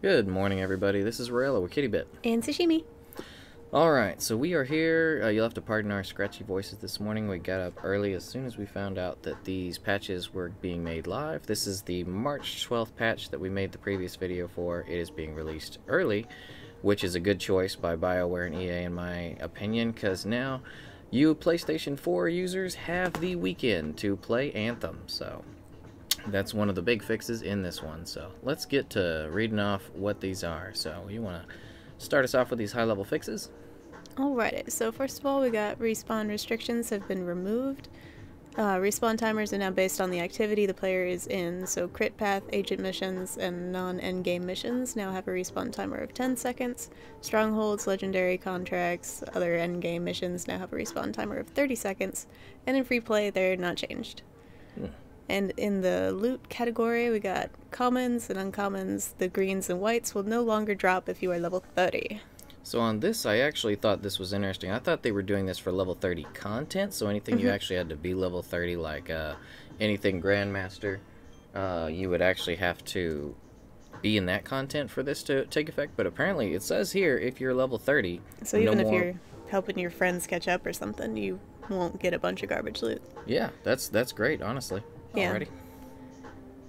Good morning, everybody. This is Raela with KittyBit. And sashimi. Alright, so we are here. You'll have to pardon our scratchy voices this morning. We got up early as soon as we found out that these patches were being made live. This is the March 12th patch that we made the previous video for. It is being released early, which is a good choice by BioWare and EA in my opinion, because now you PlayStation 4 users have the weekend to play Anthem, so that's one of the big fixes in this one. So let's get to reading off what these are. So you want to start us off with these high-level fixes? Alrighty, so first of all, we got respawn restrictions have been removed. Respawn timers are now based on the activity the player is in, so crit path, agent missions, and non-endgame missions now have a respawn timer of 10 seconds. Strongholds, legendary contracts, other endgame missions now have a respawn timer of 30 seconds, and in free play they're not changed. And in the loot category, we got commons and uncommons. The greens and whites will no longer drop if you are level 30. So on this, I actually thought this was interesting. I thought they were doing this for level 30 content, so anything you actually had to be level 30, like anything Grandmaster, you would actually have to be in that content for this to take effect. But apparently, it says here, if you're level 30... So even if you're helping your friends catch up or something, you won't get a bunch of garbage loot. Yeah, that's great, honestly. Yeah. Alrighty.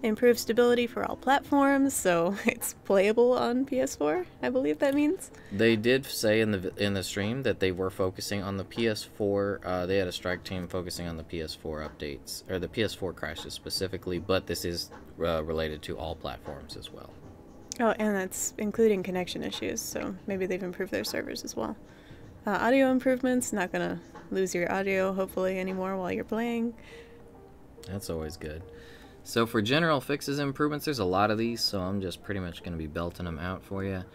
Improved stability for all platforms, so it's playable on PS4, I believe that means. They did say in the stream that they were focusing on the PS4. They had a strike team focusing on the PS4 updates, or the PS4 crashes specifically, but this is related to all platforms as well. Oh, and that's including connection issues, so maybe they've improved their servers as well. Audio improvements, not gonna lose your audio, hopefully, anymore while you're playing. That's always good. So for general fixes improvements, there's a lot of these, so I'm just pretty much going to be belting them out for you.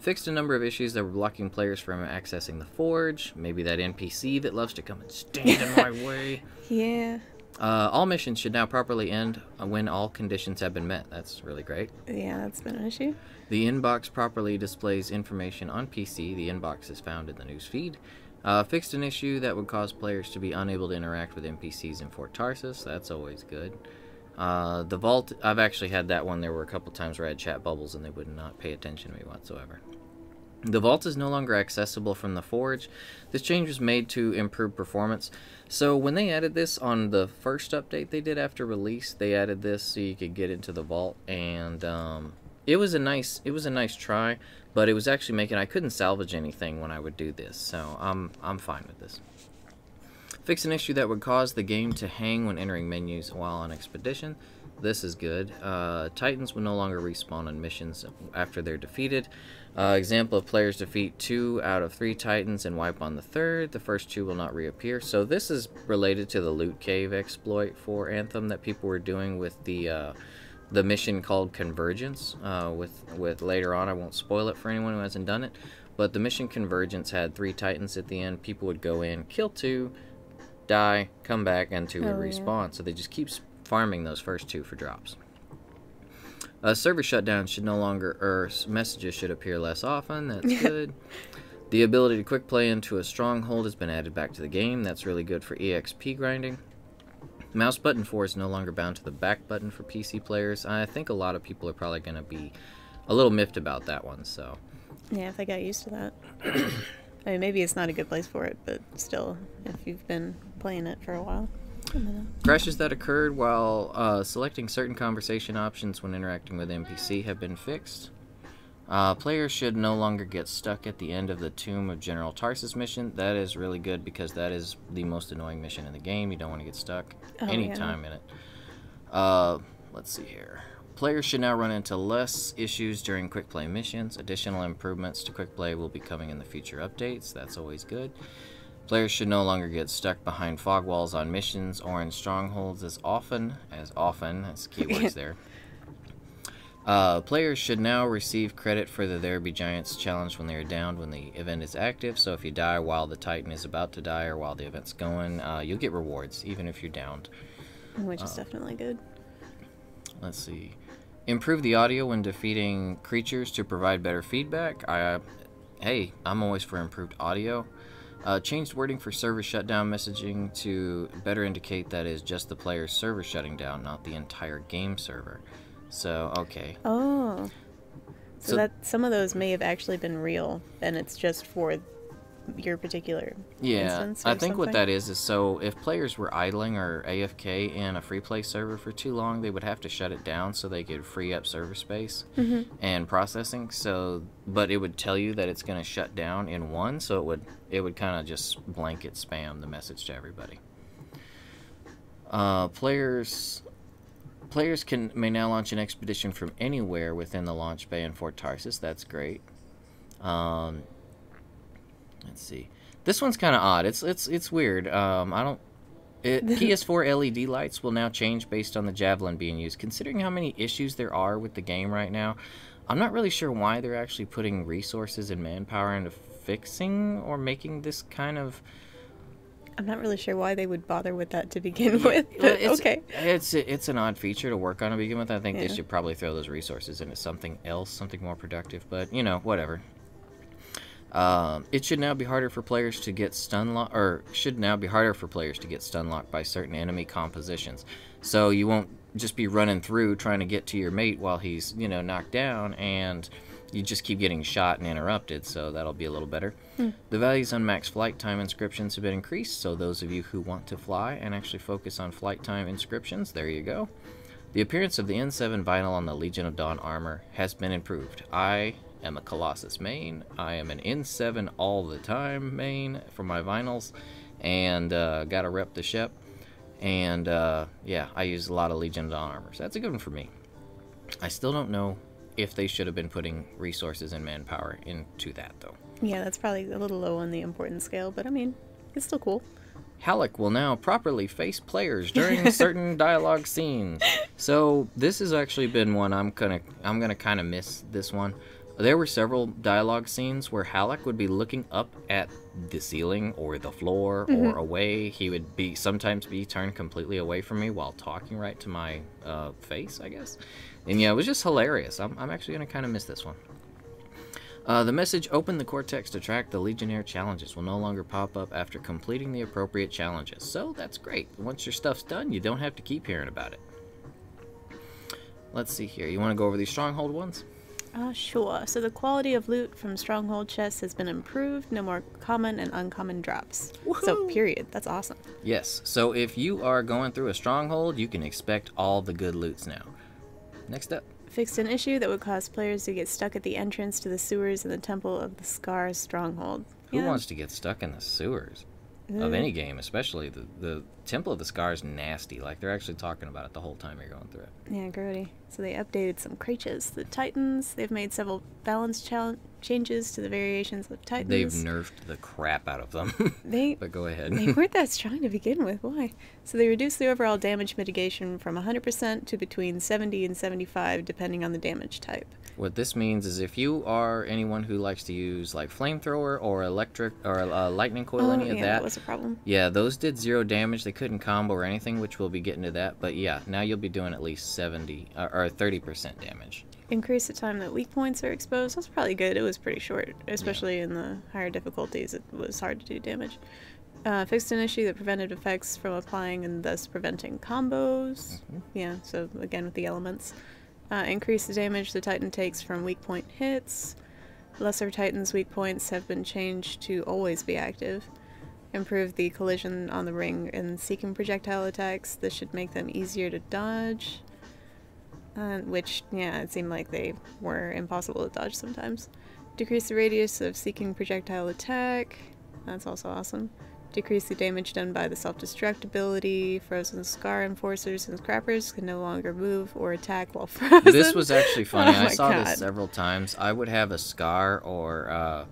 Fixed a number of issues that were blocking players from accessing the Forge. Maybe that NPC that loves to come and stand in my way. Yeah. All missions should now properly end when all conditions have been met. That's really great. Yeah, that's been an issue. The inbox properly displays information on PC. The inbox is found in the news feed. Fixed an issue that would cause players to be unable to interact with NPCs in Fort Tarsus. That's always good. The Vault, I've actually had that one. There were a couple times where I had chat bubbles and they would not pay attention to me whatsoever. The Vault is no longer accessible from the Forge. This change was made to improve performance. So when they added this on the first update they did after release, they added this so you could get into the Vault, and it was a nice try, but it was actually making, I couldn't salvage anything when I would do this, so I'm fine with this. Fix an issue that would cause the game to hang when entering menus while on expedition. This is good. Titans will no longer respawn on missions after they're defeated. Example of players defeat 2 out of 3 Titans and wipe on the 3rd. The first 2 will not reappear. So this is related to the loot cave exploit for Anthem that people were doing with the mission called Convergence. With later on, I won't spoil it for anyone who hasn't done it, but the mission Convergence had 3 Titans at the end. People would go in, kill 2, die, come back, and 2 would respawn. So they just keep farming those first 2 for drops. Server shutdown should no longer, or messages should appear less often. That's good. The ability to quick play into a stronghold has been added back to the game. That's really good for EXP grinding. Mouse button 4 is no longer bound to the back button for PC players. I think a lot of people are probably going to be a little miffed about that one. So yeah, if they got used to that. I mean, maybe it's not a good place for it, but still, if you've been playing it for a while. Crashes that occurred while selecting certain conversation options when interacting with NPC have been fixed. Players should no longer get stuck at the end of the Tomb of General Tarsus mission. That is really good because that is the most annoying mission in the game. You don't want to get stuck anytime in it. Let's see here. Players should now run into less issues during quick play missions. Additional improvements to quick play will be coming in the future updates. That's always good. Players should no longer get stuck behind fog walls on missions or in strongholds as often, that's keywords there. Players should now receive credit for the There Be Giants challenge when they are downed when the event is active. So if you die while the Titan is about to die or while the event's going, you'll get rewards even if you're downed. Which is definitely good. Let's see. Improve the audio when defeating creatures to provide better feedback. Hey, I'm always for improved audio. Changed wording for server shutdown messaging to better indicate that is just the player's server shutting down, not the entire game server. So, okay. Oh. So that some of those may have actually been real, and it's just for your particular instance or I think what something. that is so if players were idling or AFK in a free play server for too long, they would have to shut it down so they could free up server space and processing. So, but it would tell you that it's going to shut down in one, so it would kind of just blanket spam the message to everybody. Players may now launch an expedition from anywhere within the launch bay in Fort Tarsus. That's great. Let's see. This one's kind of odd. It's weird. PS4 LED lights will now change based on the Javelin being used. Considering how many issues there are with the game right now, I'm not really sure why they're actually putting resources and manpower into fixing or making this kind of... I'm not really sure why they would bother with that to begin with, but okay. It's an odd feature to work on to begin with. I think they should probably throw those resources into something else, something more productive, but, you know, whatever. It should now be harder for players to get stun locked by certain enemy compositions. So you won't just be running through trying to get to your mate while he's, you know, knocked down, and you just keep getting shot and interrupted, so that'll be a little better. The values on max flight time inscriptions have been increased, so those of you who want to fly and actually focus on flight time inscriptions, there you go. The appearance of the N7 vinyl on the Legion of Dawn armor has been improved. I am a Colossus main. I am an N7 all the time main for my vinyls, and gotta rep the Shep. And yeah, I use a lot of Legion of Dawn armor, so that's a good one for me. I still don't know if they should have been putting resources and manpower into that, though. Yeah, that's probably a little low on the importance scale, but I mean, it's still cool. Halleck will now properly face players during certain dialogue scenes. So this has actually been one I'm gonna kind of miss this one. There were several dialogue scenes where Halleck would be looking up at the ceiling or the floor or away. He would sometimes be turned completely away from me while talking right to my face, I guess. And yeah, it was just hilarious. I'm actually gonna kind of miss this one. The message, "Open the Cortex to track the Legionnaire challenges," will no longer pop up after completing the appropriate challenges. So that's great. Once your stuff's done, you don't have to keep hearing about it. Let's see here. You want to go over these Stronghold ones? Sure. So the quality of loot from Stronghold Chest has been improved. No more common and uncommon drops. So, period. That's awesome. Yes. So if you are going through a Stronghold, you can expect all the good loots now. Next up. Fixed an issue that would cause players to get stuck at the entrance to the sewers in the Temple of the Scars Stronghold. Who wants to get stuck in the sewers of any game, especially the Temple of the Scars? Nasty. Like, they're actually talking about it the whole time you're going through it. Yeah, grody. So they updated some creatures. The Titans, they've made several balance changes to the variations of Titans. They've nerfed the crap out of them. But go ahead. They weren't that strong to begin with. Why? So they reduced the overall damage mitigation from 100% to between 70 and 75, depending on the damage type. What this means is if you are anyone who likes to use like flamethrower or electric or lightning coil, any of that was a problem. Yeah, those did 0 damage. They couldn't combo or anything, which we'll be getting to that. But yeah, now you'll be doing at least 70 or 30% damage. Increase the time that weak points are exposed. That's probably good. It was pretty short, especially in the higher difficulties. It was hard to do damage. Fixed an issue that prevented effects from applying and thus preventing combos. Yeah, so again with the elements. Increase the damage the Titan takes from weak point hits. Lesser Titan's weak points have been changed to always be active. Improve the collision on the ring and seeking projectile attacks. This should make them easier to dodge. Which, yeah, it seemed like they were impossible to dodge sometimes. Decrease the radius of seeking projectile attack. That's also awesome. Decrease the damage done by the self-destruct ability. Frozen Scar Enforcers and Scrappers can no longer move or attack while frozen. This was actually funny. I saw this several times. I would have a Scar or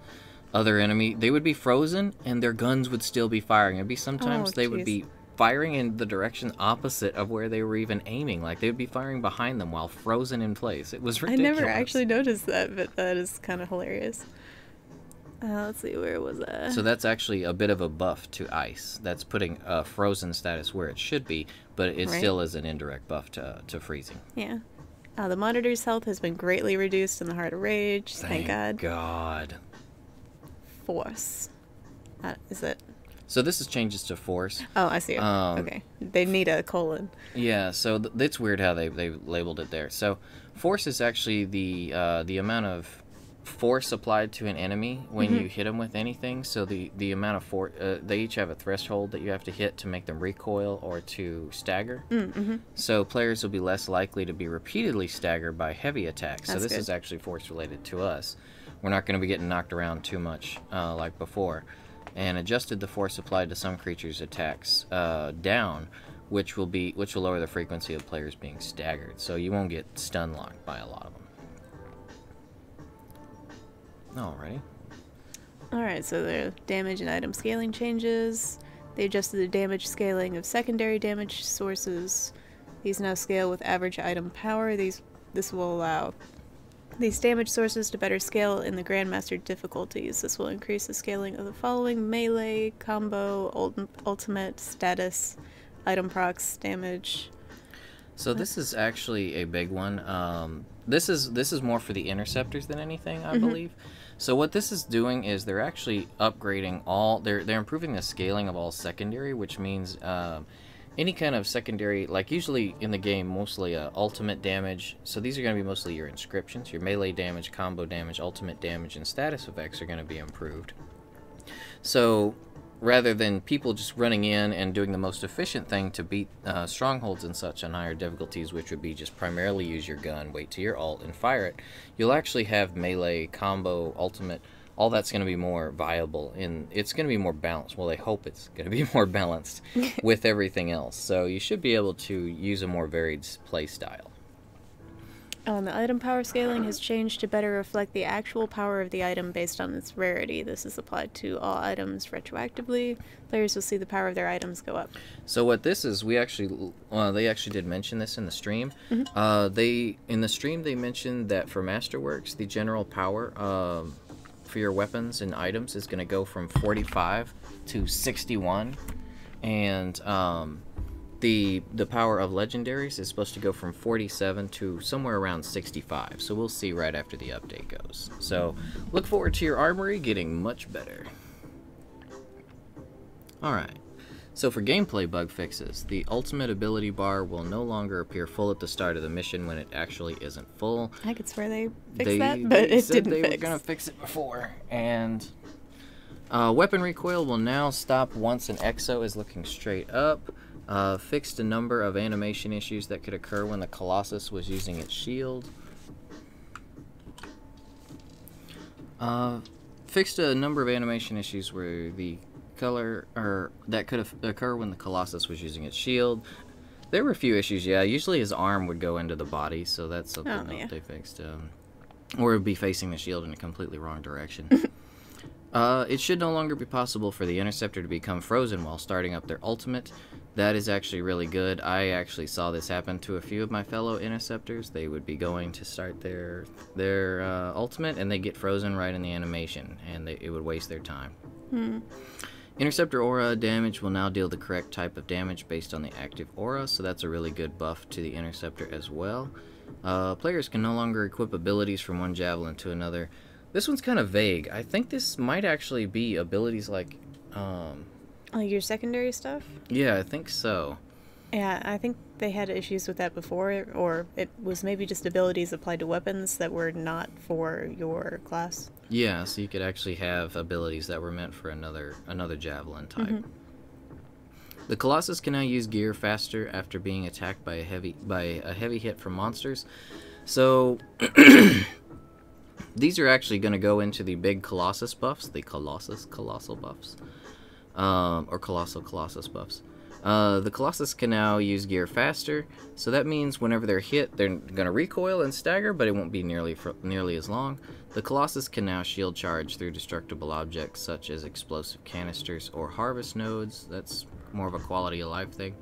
other enemy. They would be frozen and their guns would still be firing. It'd be sometimes they would be firing in the direction opposite of where they were even aiming. Like, they would be firing behind them while frozen in place. It was ridiculous. I never actually noticed that, but that is kind of hilarious. Let's see, where was that? So that's actually a bit of a buff to ice. That's putting frozen status where it should be, but it still is an indirect buff to freezing. Yeah. The monitor's health has been greatly reduced in the Heart of Rage. Thank God. God. Force. Is it? So this is changes to force. Oh, I see. Okay. They need a colon. Yeah, so it's weird how they labeled it there. So force is actually the amount of force applied to an enemy when you hit them with anything. So the amount of force, they each have a threshold that you have to hit to make them recoil or to stagger. So players will be less likely to be repeatedly staggered by heavy attacks. So this is actually force related to us. We're not going to be getting knocked around too much like before. And adjusted the force applied to some creatures' attacks down, which will lower the frequency of players being staggered. So you won't get stun locked by a lot of them. Alrighty. Alright, so the damage and item scaling changes. They adjusted the damage scaling of secondary damage sources. These now scale with average item power. This will allow these damage sources to better scale in the Grandmaster difficulties. This will increase the scaling of the following: melee, combo, ultimate, status, item procs, damage. So this is actually a big one. This is more for the Interceptors than anything, I believe. So what this is doing is they're actually upgrading all. They're improving the scaling of all secondary, which means any kind of secondary, like usually in the game, mostly ultimate damage. So these are going to be mostly your inscriptions, your melee damage, combo damage, ultimate damage, and status effects are going to be improved. So rather than people just running in and doing the most efficient thing to beat strongholds and such on higher difficulties, which would be just primarily use your gun, wait to your ult, and fire it, you'll actually have melee, combo, ultimate. All that's going to be more viable, and it's going to be more balanced. Well, they hope it's going to be more balanced with everything else. So you should be able to use a more varied play style. The item power scaling has changed to better reflect the actual power of the item based on its rarity. This is applied to all items retroactively. Players will see the power of their items go up. So what this is, they actually did mention this in the stream. In the stream they mentioned that for Masterworks, the general power for your weapons and items is going to go from 45 to 61, and the power of legendaries is supposed to go from 47 to somewhere around 65. So we'll see right after the update goes. So look forward to your armory getting much better. Alright, so for gameplay bug fixes, the ultimate ability bar will no longer appear full at the start of the mission when it actually isn't full. I could swear they fixed that, but it didn't fix. They were going to fix it before. And weapon recoil will now stop once an exo is looking straight up. Fixed a number of animation issues that could occur when the Colossus was using its shield. Fixed a number of animation issues where the color, or that could occur when the Colossus was using its shield. There were a few issues, yeah. Usually his arm would go into the body, so that's something that they fixed. Or it would be facing the shield in a completely wrong direction. It should no longer be possible for the Interceptor to become frozen while starting up their ultimate. That is actually really good. I actually saw this happen to a few of my fellow Interceptors. They would be going to start their ultimate, and they get frozen right in the animation, and it would waste their time. Interceptor aura damage will now deal the correct type of damage based on the active aura, so that's a really good buff to the Interceptor as well. Players can no longer equip abilities from one Javelin to another. This one's kind of vague. I think this might actually be abilities like... like your secondary stuff? Yeah, I think so. Yeah, I think they had issues with that before, or it was maybe just abilities applied to weapons that were not for your class. Yeah, so you could actually have abilities that were meant for another Javelin type. The Colossus can now use gear faster after being attacked by a heavy hit from monsters. So these are actually going to go into the big Colossus buffs, the Colossal buffs, or Colossus buffs. The Colossus can now use gear faster, so that means whenever they're hit, they're going to recoil and stagger, but it won't be nearly as long. The Colossus can now shield charge through destructible objects such as explosive canisters or harvest nodes. That's more of a quality of life thing.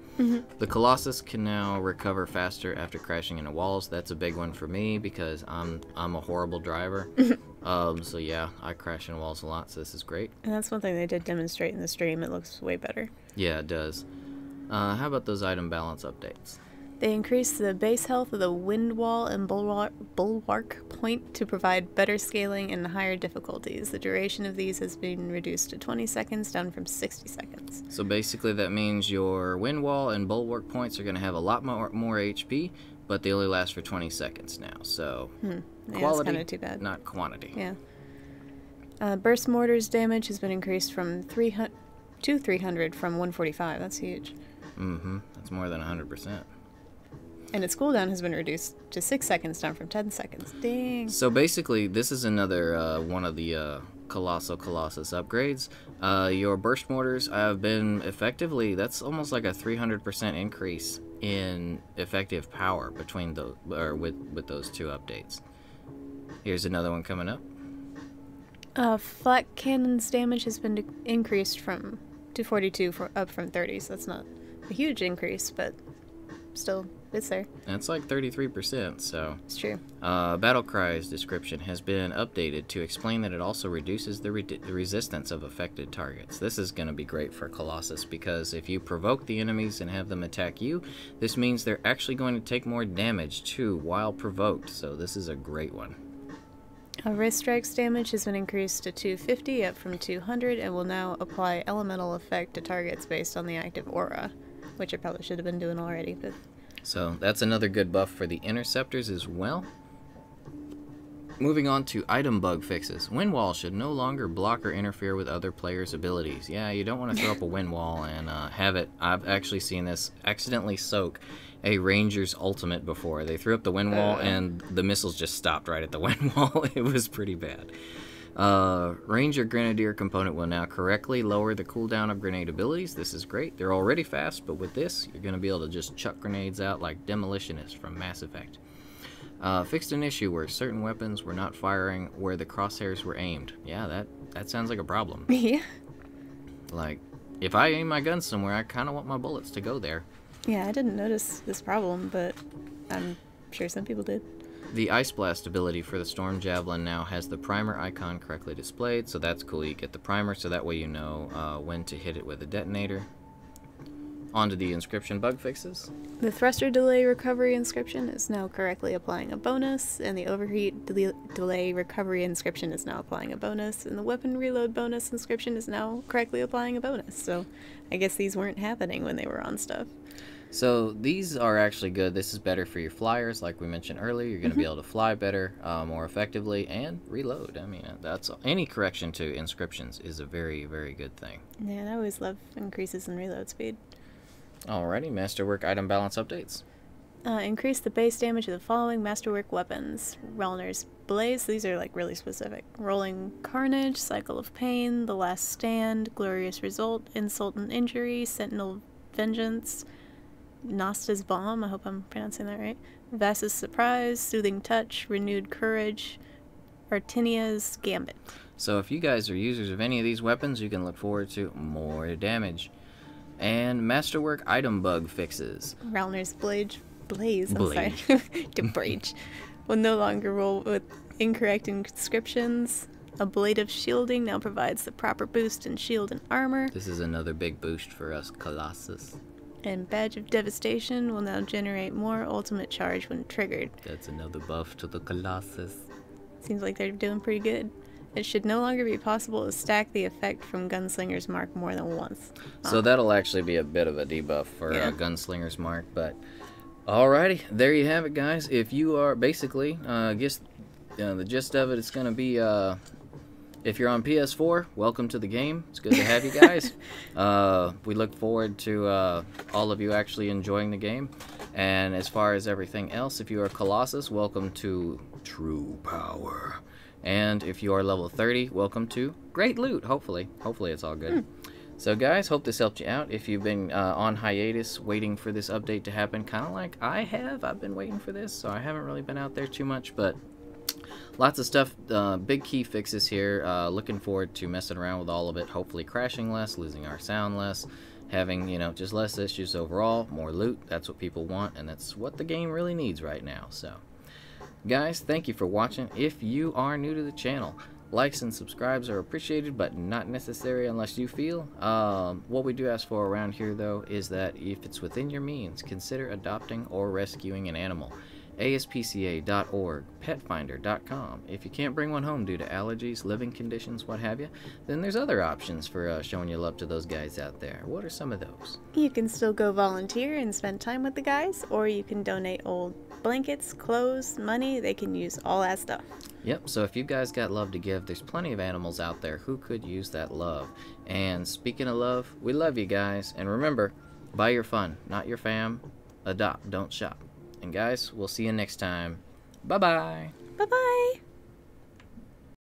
The Colossus can now recover faster after crashing into walls. That's a big one for me because I'm a horrible driver. So yeah, I crash into walls a lot, so this is great. And that's one thing they did demonstrate in the stream. It looks way better. Yeah, it does. How about those item balance updates? They increased the base health of the wind wall and bulwark point to provide better scaling and higher difficulties. The duration of these has been reduced to 20 seconds, down from 60 seconds. So basically that means your wind wall and bulwark points are going to have a lot more HP, but they only last for 20 seconds now. So Yeah, quality, that's kind of too bad. not quantity. Yeah. Burst mortars damage has been increased from 300 to 300 from 145. That's huge. That's more than 100%. And its cooldown has been reduced to 6 seconds, down from 10 seconds. Dang. So basically, this is another one of the Colossus upgrades. Your burst mortars have been effectively, that's almost like a 300% increase in effective power between those, or with those two updates. Here's another one coming up. Flak cannon's damage has been increased from 242 up from 30, so that's not a huge increase, but still, it's there. And it's like 33%, so... It's true. Battlecry's description has been updated to explain that it also reduces the resistance of affected targets. This is going to be great for Colossus, because if you provoke the enemies and have them attack you, this means they're actually going to take more damage too while provoked, so this is a great one. Wrist strikes damage has been increased to 250, up from 200, and will now apply elemental effect to targets based on the active aura, which I probably should have been doing already, but... So that's another good buff for the Interceptors as well. Moving on to item bug fixes. Wind wall should no longer block or interfere with other players' abilities. Yeah, you don't want to throw up a wind wall and have it... I've actually seen this accidentally soak a ranger's ultimate before. They threw up the wind wall and the missiles just stopped right at the wind wall. It was pretty bad. Ranger Grenadier component will now correctly lower the cooldown of grenade abilities. This is great. They're already fast, but with this, you're going to be able to just chuck grenades out like Demolitionists from Mass Effect. Fixed an issue where certain weapons were not firing where the crosshairs were aimed. Yeah, that sounds like a problem. Yeah. Like, if I aim my gun somewhere, I kind of want my bullets to go there. Yeah, I didn't notice this problem, but I'm sure some people did. The Ice Blast ability for the Storm Javelin now has the primer icon correctly displayed, so that's cool. You get the primer, so that way you know when to hit it with a detonator. On to the Inscription Bugfixes. The Thruster Delay Recovery Inscription is now correctly applying a bonus, and the Overheat Delay Recovery Inscription is now applying a bonus, and the Weapon Reload Bonus Inscription is now correctly applying a bonus. So I guess these weren't happening when they were on stuff. So these are actually good. This is better for your flyers, like we mentioned earlier. You're going to be able to fly better, more effectively, and reload. I mean, that's any correction to inscriptions is a very, very good thing. Yeah, I always love increases in reload speed. Alrighty, Masterwork item balance updates. Increase the base damage of the following Masterwork weapons. Relner's Blaze, these are like really specific. Rolling Carnage, Cycle of Pain, The Last Stand, Glorious Result, Insult and Injury, Sentinel Vengeance, Nosta's Bomb, I hope I'm pronouncing that right, Vass's Surprise, Soothing Touch, Renewed Courage, Artinia's Gambit. So if you guys are users of any of these weapons, you can look forward to more damage. And Masterwork item bug fixes. Relner's Blaze, I'm sorry, to Brage, will no longer roll with incorrect inscriptions. Ablative Shielding now provides the proper boost in shield and armor. This is another big boost for us, Colossus. And Badge of Devastation will now generate more ultimate charge when triggered. That's another buff to the Colossus. Seems like they're doing pretty good. It should no longer be possible to stack the effect from Gunslinger's Mark more than once. So that'll actually be a bit of a debuff for Gunslinger's Mark, but alrighty, there you have it, guys. If you are basically, the gist of it is going to be, if you're on PS4, welcome to the game. It's good to have you guys. We look forward to all of you actually enjoying the game. And as far as everything else, if you are Colossus, welcome to True Power. And if you are level 30, welcome to Great Loot, hopefully. Hopefully it's all good. So guys, hope this helped you out. If you've been on hiatus waiting for this update to happen, kind of like I have, I've been waiting for this, so I haven't really been out there too much, but lots of stuff, big key fixes here. Looking forward to messing around with all of it, hopefully crashing less, losing our sound less, having, just less issues overall, more loot. That's what people want, and that's what the game really needs right now. So guys, thank you for watching. If you are new to the channel, Likes and subscribes are appreciated, but not necessary unless you feel. What we do ask for around here, though, is that if it's within your means, consider adopting or rescuing an animal. ASPCA.org, petfinder.com. If you can't bring one home due to allergies, living conditions, what have you, then there's other options for showing your love to those guys out there. What are some of those? You can still go volunteer and spend time with the guys, or you can donate old blankets, clothes, money. They can use all that stuff. Yep, so if you guys got love to give, there's plenty of animals out there who could use that love. And speaking of love, we love you guys. And remember, buy your fun, not your fam. Adopt, don't shop. And guys, we'll see you next time. Bye-bye. Bye-bye.